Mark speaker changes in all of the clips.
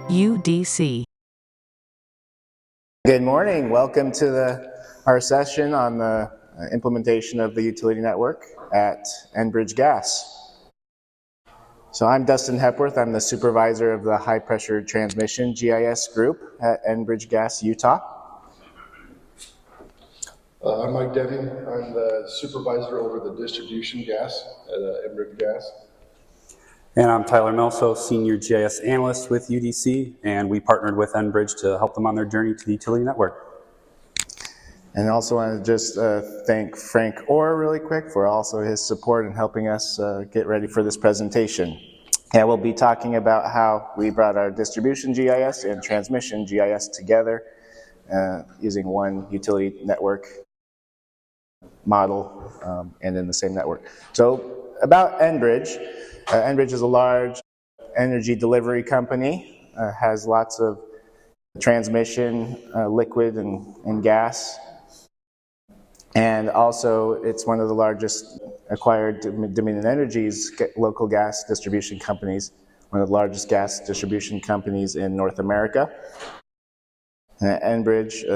Speaker 1: UDC.
Speaker 2: Good morning. Welcome to our session on the implementation of the utility network at Enbridge Gas. So I'm Dustin Hepworth. I'm the supervisor of the high pressure transmission GIS group at Enbridge Gas, Utah.
Speaker 3: I'm Mike Deming. I'm the supervisor over the distribution gas at Enbridge Gas.
Speaker 4: And I'm Tyler Melso, Senior GIS Analyst with UDC, and we partnered with Enbridge to help them on their journey to the utility network.
Speaker 2: And I also want to just thank Frank Orr really quick for also his support in helping us get ready for this presentation. And we'll be talking about how we brought our distribution GIS and transmission GIS together using one utility network model and in the same network. So about Enbridge. Enbridge is a large energy delivery company, has lots of transmission, liquid and gas, and also it's one of the largest acquired Dominion Energy's local gas distribution companies, one of the largest gas distribution companies in North America. Enbridge,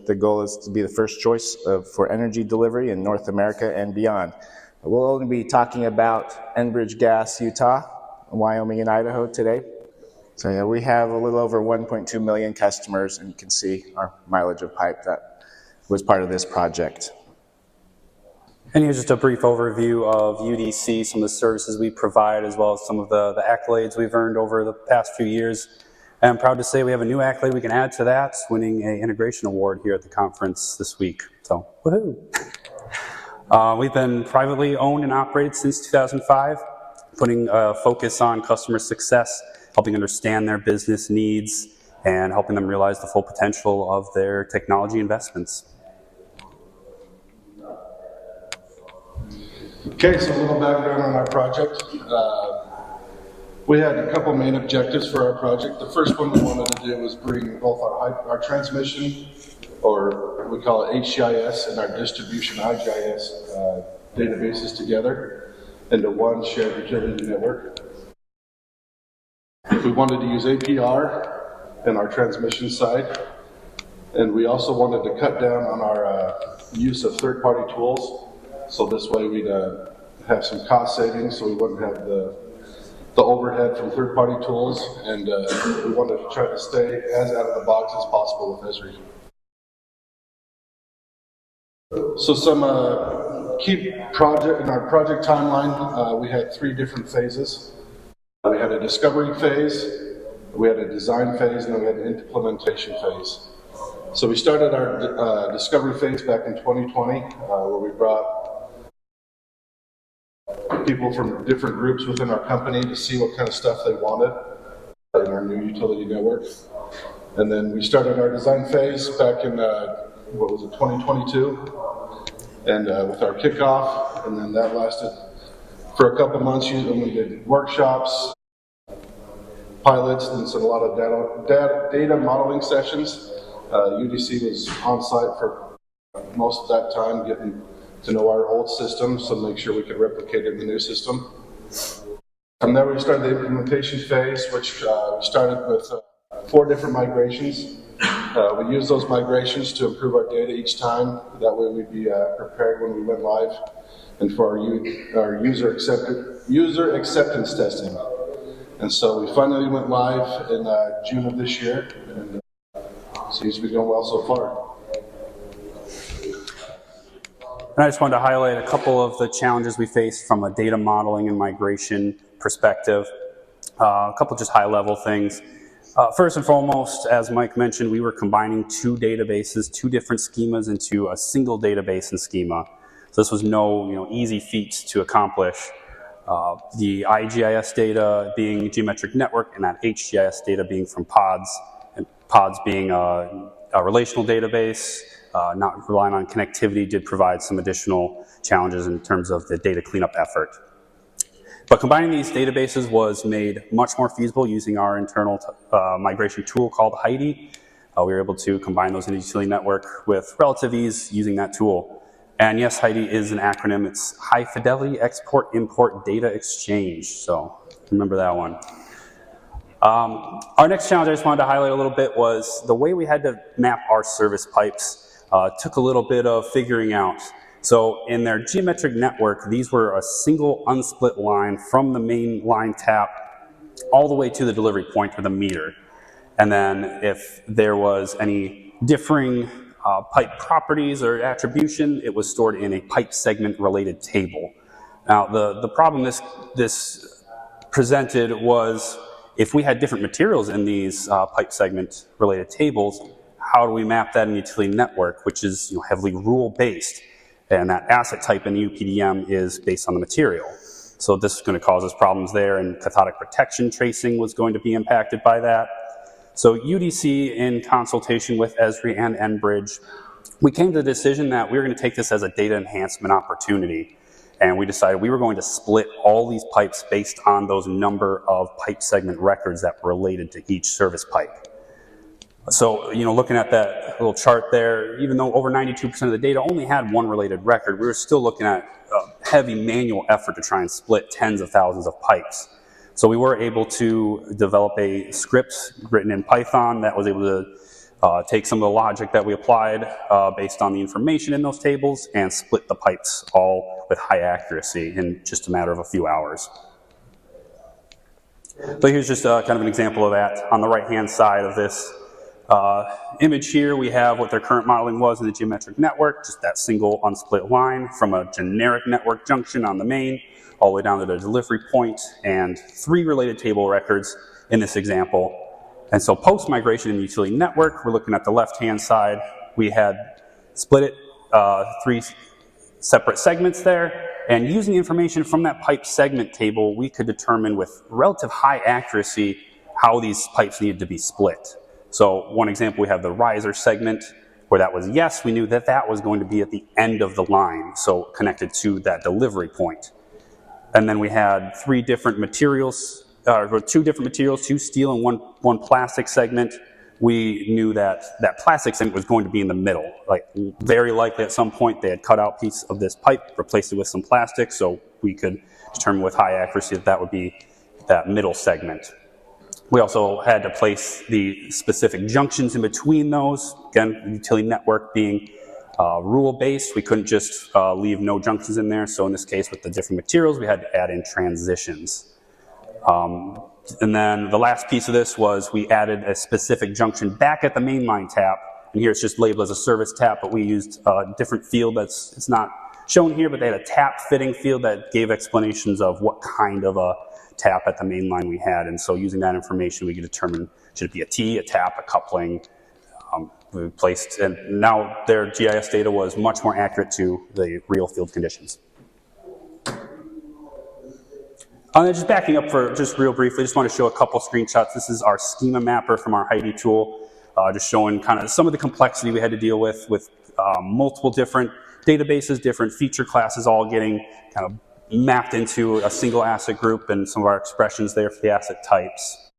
Speaker 2: the goal is to be the first choice for energy delivery in North America and beyond. We'll only be talking about Enbridge Gas, Utah, Wyoming, and Idaho today. So yeah, we have a little over 1.2 million customers, and you can see our mileage of pipe that was part of this project.
Speaker 4: And here's just a brief overview of UDC, some of the services we provide, as well as some of the accolades we've earned over the past few years. And I'm proud to say we have a new accolade we can add to that, winning an integration award here at the conference this week. So, woohoo! We've been privately owned and operated since 2005, putting a focus on customer success, helping understand their business needs, and helping them realize the full potential of their technology investments.
Speaker 3: Okay, so a little background on our project. We had a couple main objectives for our project. The first one we wanted to do was bring both our transmission, or we call it HGIS, and our distribution ArcGIS databases together into one shared utility network. We wanted to use APR in our transmission side, and we also wanted to cut down on our use of third-party tools, so this way we'd have some cost savings, so we wouldn't have the overhead from third-party tools, and we wanted to try to stay as out of the box as possible with Esri. So some key project in our project timeline, we had 3 different phases. We had a discovery phase, we had a design phase, and then we had an implementation phase. So we started our discovery phase back in 2020, where we brought people from different groups within our company to see what kind of stuff they wanted in our new utility network. And then we started our design phase back in 2022, and with our kickoff, and then that lasted for a couple months, and we did workshops, pilots, and a lot of data modeling sessions. UDC was on site for most of that time, getting to know our old system, so make sure we could replicate it in the new system. From there we started the implementation phase, which we started with 4 different migrations. We used those migrations to improve our data each time. That way we'd be prepared when we went live, and for our user acceptance testing. And so we finally went live in June of this year, and it seems to be going well so far.
Speaker 4: And I just wanted to highlight a couple of the challenges we faced from a data modeling and migration perspective. A couple just high-level things. First and foremost, as Mike mentioned, we were combining 2 databases, 2 different schemas into a single database and schema. So this was no easy feat to accomplish. The IGIS data being geometric network, and that HGIS data being from pods, and pods being a relational database. Not relying on connectivity did provide some additional challenges in terms of the data cleanup effort. But combining these databases was made much more feasible using our internal migration tool called HIDE. We were able to combine those in a utility network with relative ease using that tool. And yes, HIDE is an acronym. It's High Fidelity Export Import Data Exchange. So remember that one. Our next challenge I just wanted to highlight a little bit was the way we had to map our service pipes took a little bit of figuring out. So in their geometric network, these were a single unsplit line from the main line tap all the way to the delivery point with a meter. And then if there was any differing pipe properties or attribution, it was stored in a pipe segment related table. Now the problem this presented was if we had different materials in these pipe segment related tables, how do we map that in the utility network, which is heavily rule based, and that asset type in the UPDM is based on the material. So this is going to cause us problems there, and cathodic protection tracing was going to be impacted by that. So UDC, in consultation with Esri and Enbridge, we came to the decision that we were going to take this as a data enhancement opportunity. And we decided we were going to split all these pipes based on those number of pipe segment records that were related to each service pipe. So, looking at that little chart there, even though over 92% of the data only had one related record, we were still looking at a heavy manual effort to try and split tens of thousands of pipes. So we were able to develop a script written in Python that was able to take some of the logic that we applied based on the information in those tables and split the pipes all with high accuracy in just a matter of a few hours. So here's just kind of an example of that. On the right-hand side of this image here, we have what their current modeling was in the geometric network, just that single unsplit line from a generic network junction on the main all the way down to the delivery point, and 3 related table records in this example. And so post-migration in the utility network, we're looking at the left-hand side. We had split it 3 separate segments there, and using information from that pipe segment table, we could determine with relative high accuracy how these pipes needed to be split. So one example, we have the riser segment, where that was yes, we knew that that was going to be at the end of the line, so connected to that delivery point. And then we had 3 different materials, or 2 different materials, 2 steel and one plastic segment. We knew that that plastic segment was going to be in the middle. Like, very likely at some point they had cut out a piece of this pipe, replaced it with some plastic, so we could determine with high accuracy that that would be that middle segment. We also had to place the specific junctions in between those. Again, the utility network being rule-based, we couldn't just leave no junctions in there. So in this case, with the different materials, we had to add in transitions. And then the last piece of this was we added a specific junction back at the mainline tap. And here it's just labeled as a service tap, but we used a different field it's not shown here, but they had a tap fitting field that gave explanations of what kind of a tap at the main line we had. And so using that information, we could determine, should it be a T, a tap, a coupling. We placed, and now their GIS data was much more accurate to the real field conditions. Just backing up for just real briefly, just want to show a couple screenshots. This is our schema mapper from our Heidi tool, just showing kind of some of the complexity we had to deal with multiple different databases, different feature classes, all getting kind of mapped into a single asset group, and some of our expressions there for the asset types.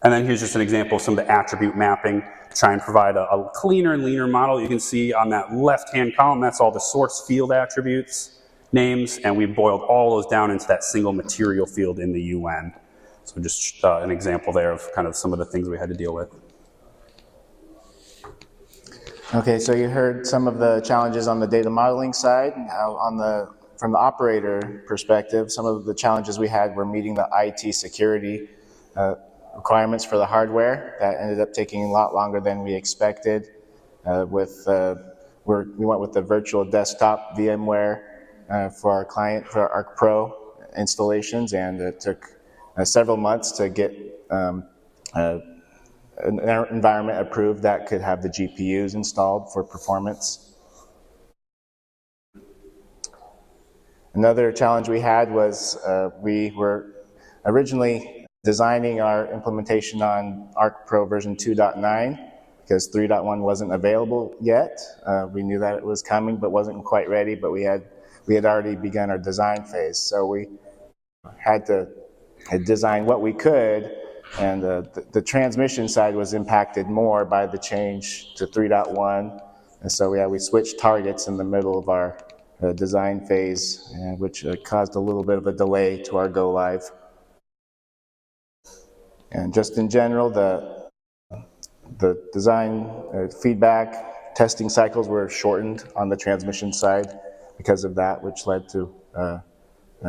Speaker 4: And then here's just an example of some of the attribute mapping to try and provide a cleaner and leaner model. You can see on that left-hand column, that's all the source field attributes, names, and we boiled all those down into that single material field in the UN. So just an example there of kind of some of the things we had to deal with.
Speaker 2: Okay, so you heard some of the challenges on the data modeling side. From the operator perspective, some of the challenges we had were meeting the IT security requirements for the hardware. That ended up taking a lot longer than we expected. We went with the virtual desktop VMware for our client, for our Arc Pro installations, and it took several months to get an environment approved that could have the GPUs installed for performance. Another challenge we had was we were originally designing our implementation on Arc Pro version 2.9 because 3.1 wasn't available yet. We knew that it was coming but wasn't quite ready, but we had already begun our design phase. So we had to design what we could, and the transmission side was impacted more by the change to 3.1. And so we switched targets in the middle of our design phase, which caused a little bit of a delay to our go live. And just in general, the design feedback testing cycles were shortened on the transmission side because of that, which led to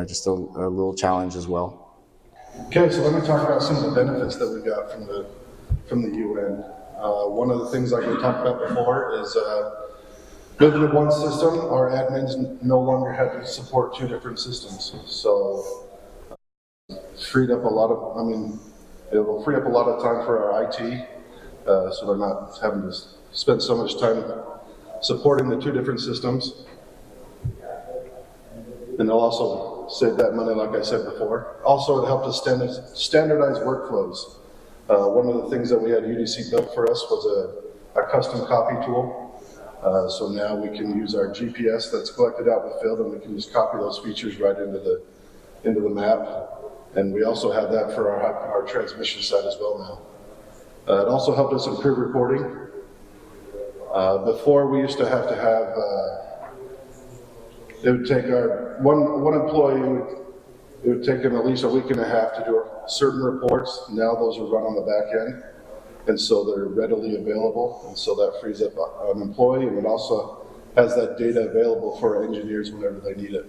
Speaker 2: just a little challenge as well.
Speaker 3: Okay, so let me talk about some of the benefits that we got from the UN. One of the things like we talked about before is moving to one system, our admins no longer had to support two different systems. So freed up a lot of, it will free up a lot of time for our IT, so they're not having to spend so much time supporting the two different systems. And they'll also save that money, like I said before. Also, it helped us standardize workflows. One of the things that we had UDC built for us was a custom copy tool. So now we can use our GPS that's collected out in the field, and we can just copy those features right into the map. And we also have that for our transmission side as well now. It also helped us improve reporting. Before we used to have it would take our one employee, it would take them at least a week and a half to do certain reports. Now those are run on the back end, and so they're readily available, and so that frees up an employee, and it also has that data available for our engineers whenever they need it.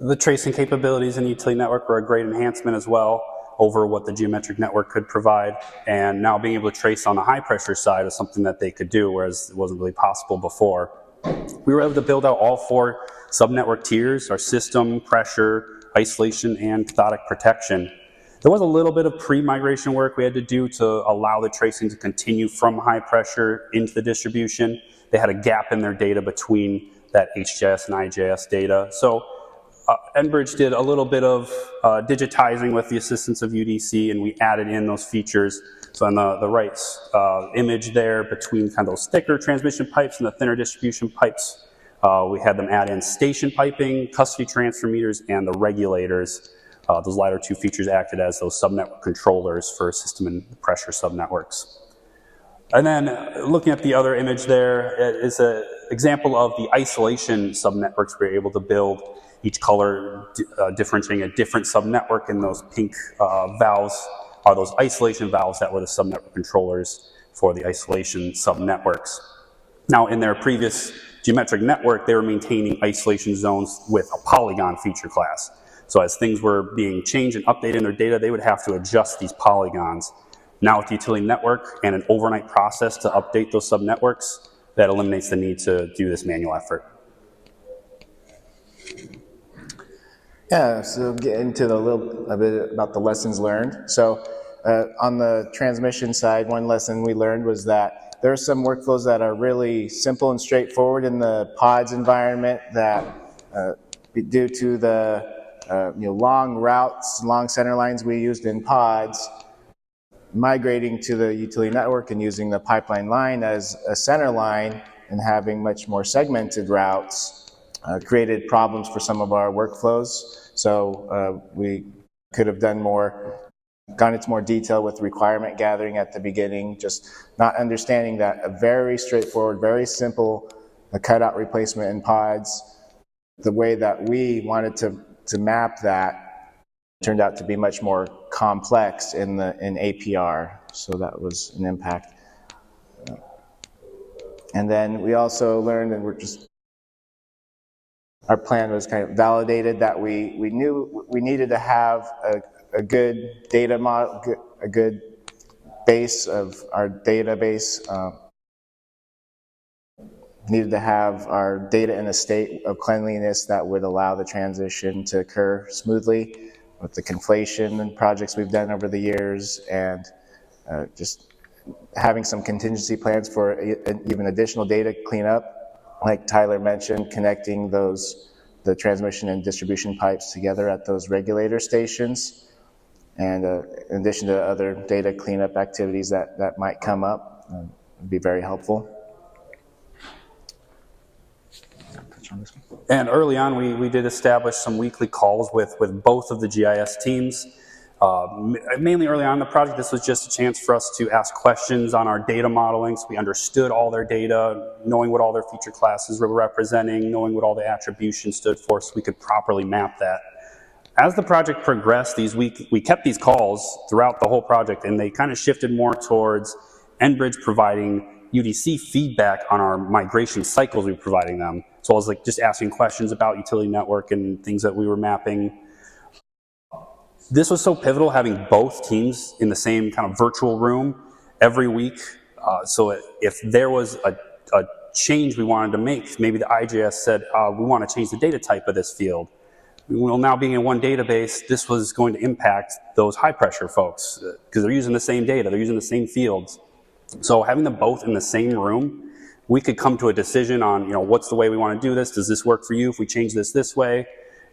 Speaker 4: The tracing capabilities in the utility network were a great enhancement as well over what the geometric network could provide, and now being able to trace on the high pressure side is something that they could do, whereas it wasn't really possible before. We were able to build out all 4 subnetwork tiers: our system, pressure, isolation, and cathodic protection. There was a little bit of pre-migration work we had to do to allow the tracing to continue from high pressure into the distribution. They had a gap in their data between that HGIS and IGIS data. So Enbridge did a little bit of digitizing with the assistance of UDC, and we added in those features. So on the right image there, between kind of those thicker transmission pipes and the thinner distribution pipes, we had them add in station piping, custody transfer meters, and the regulators. Those latter 2 features acted as those subnetwork controllers for system and pressure subnetworks. And then looking at the other image there, it is an example of the isolation subnetworks we were able to build, each color differentiating a different subnetwork, and those pink valves are those isolation valves that were the subnetwork controllers for the isolation subnetworks. Now, in their previous geometric network, they were maintaining isolation zones with a polygon feature class. So as things were being changed and updated in their data, they would have to adjust these polygons. Now with the utility network and an overnight process to update those subnetworks, that eliminates the need to do this manual effort.
Speaker 2: Yeah, so get into a bit about the lessons learned. So on the transmission side, one lesson we learned was that there are some workflows that are really simple and straightforward in the pods environment that due to the long routes, long center lines we used in pods, migrating to the utility network and using the pipeline line as a center line and having much more segmented routes created problems for some of our workflows. So we could have done more, gone into more detail with requirement gathering at the beginning, just not understanding that a very straightforward, very simple cutout replacement in pods, the way that we wanted to map that turned out to be much more complex in APR, so that was an impact. And then we also learned, and our plan was kind of validated, that we knew we needed to have a good data model, a good base of our database, needed to have our data in a state of cleanliness that would allow the transition to occur smoothly with the conflation and projects we've done over the years, and just having some contingency plans for even additional data cleanup. Like Tyler mentioned, connecting the transmission and distribution pipes together at those regulator stations, and in addition to other data cleanup activities that might come up, would be very helpful.
Speaker 4: And early on, we did establish some weekly calls with both of the GIS teams. Mainly early on in the project, this was just a chance for us to ask questions on our data modeling, so we understood all their data, knowing what all their feature classes were representing, knowing what all the attribution stood for, so we could properly map that. As the project progressed, we kept these calls throughout the whole project, and they kind of shifted more towards Enbridge providing UDC feedback on our migration cycles we were providing them, as well as like just asking questions about utility network and things that we were mapping. This was so pivotal, having both teams in the same kind of virtual room every week. So if there was a change we wanted to make, maybe the IGS said, we want to change the data type of this field. Well, now being in one database, this was going to impact those high pressure folks because they're using the same data, they're using the same fields. So having them both in the same room, we could come to a decision on, what's the way we want to do this? Does this work for you if we change this way?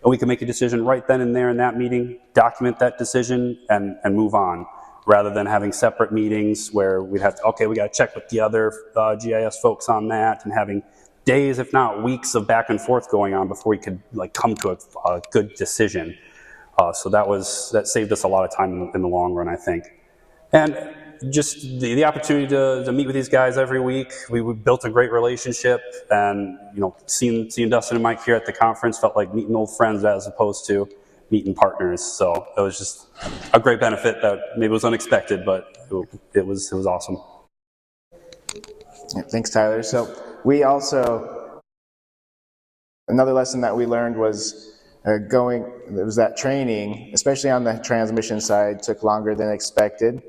Speaker 4: And we can make a decision right then and there in that meeting, document that decision, and move on, rather than having separate meetings where we'd have to, okay, we got to check with the other GIS folks on that, and having days, if not weeks, of back and forth going on before we could come to a good decision. So that saved us a lot of time in the long run, I think. And just the opportunity to meet with these guys every week, we built a great relationship, and seeing Dustin and Mike here at the conference felt like meeting old friends as opposed to meeting partners. So it was just a great benefit that maybe was unexpected, but it was awesome.
Speaker 2: Yeah, thanks, Tyler. So we also, another lesson that we learned was that training, especially on the transmission side, took longer than expected.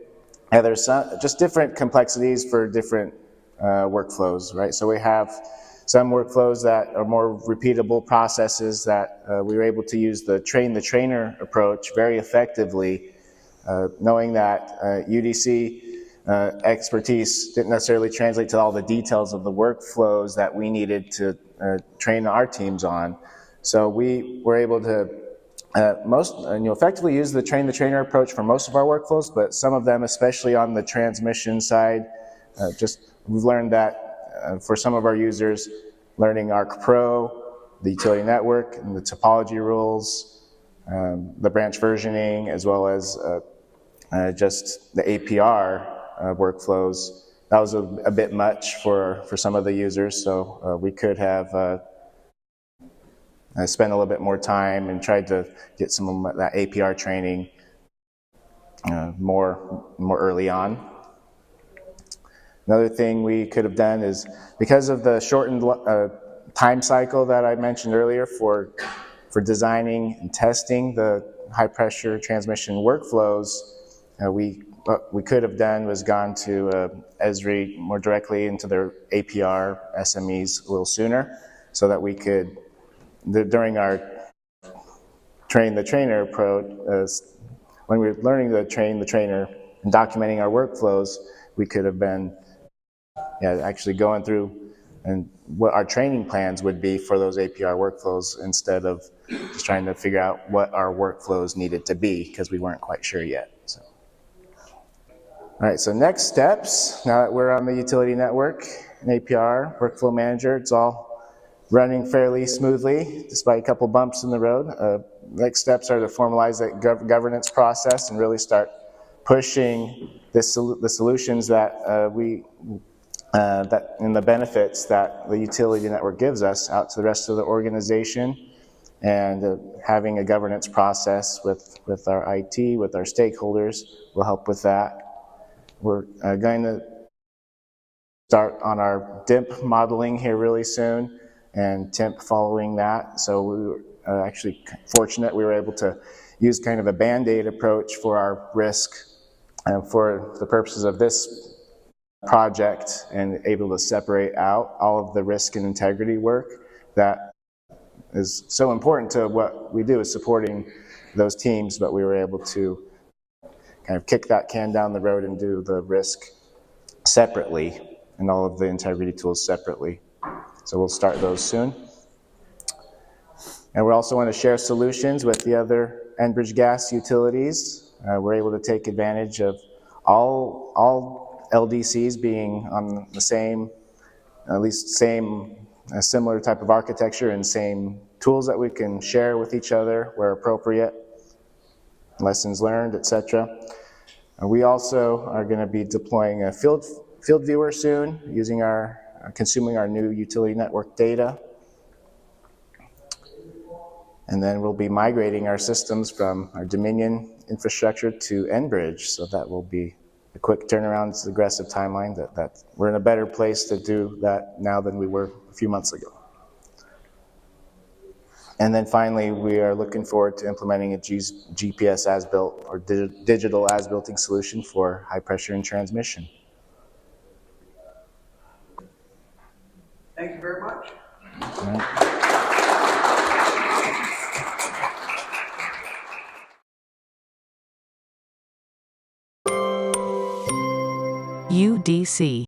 Speaker 2: And there's just different complexities for different workflows, right? So we have some workflows that are more repeatable processes that we were able to use the train-the-trainer approach very effectively, knowing that UDC expertise didn't necessarily translate to all the details of the workflows that we needed to train our teams on. So we were able to effectively use the train-the-trainer approach for most of our workflows, but some of them, especially on the transmission side, we've learned that for some of our users, learning ArcPro, the utility network, and the topology rules, the branch versioning, as well as just the APR workflows, that was a bit much for some of the users, so we could have spent a little bit more time and tried to get some of that APR training more early on. Another thing we could have done is, because of the shortened time cycle that I mentioned earlier for designing and testing the high pressure transmission workflows, what we could have done was gone to Esri more directly into their APR SMEs a little sooner, so that we could, during our train-the-trainer approach, when we were learning to train the trainer and documenting our workflows, we could have been actually going through and what our training plans would be for those APR workflows, instead of just trying to figure out what our workflows needed to be, because we weren't quite sure yet. So. All right, so next steps, now that we're on the utility network and APR Workflow Manager, it's all running fairly smoothly despite a couple bumps in the road. Next steps are to formalize that governance process and really start pushing the solutions that and the benefits that the utility network gives us out to the rest of the organization, and having a governance process with our IT, with our stakeholders, will help with that. We're going to start on our DIMP modeling here really soon, and TIMP following that. So we were actually fortunate we were able to use kind of a Band-Aid approach for our risk for the purposes of this project, and able to separate out all of the risk and integrity work that is so important to what we do, is supporting those teams, but we were able to kind of kick that can down the road and do the risk separately and all of the integrity tools separately. So we'll start those soon. And we also want to share solutions with the other Enbridge Gas utilities. We're able to take advantage of all LDCs being on the same, at least similar type of architecture, and same tools that we can share with each other where appropriate, lessons learned, etc. We also are going to be deploying a field viewer soon, consuming our new utility network data. And then we'll be migrating our systems from our Dominion infrastructure to Enbridge. So that will be a quick turnaround. It's an aggressive timeline that we're in a better place to do that now than we were a few months ago. And then finally, we are looking forward to implementing a GPS as-built or digital as-builting solution for high pressure and transmission.
Speaker 4: Thank you very much.
Speaker 1: UDC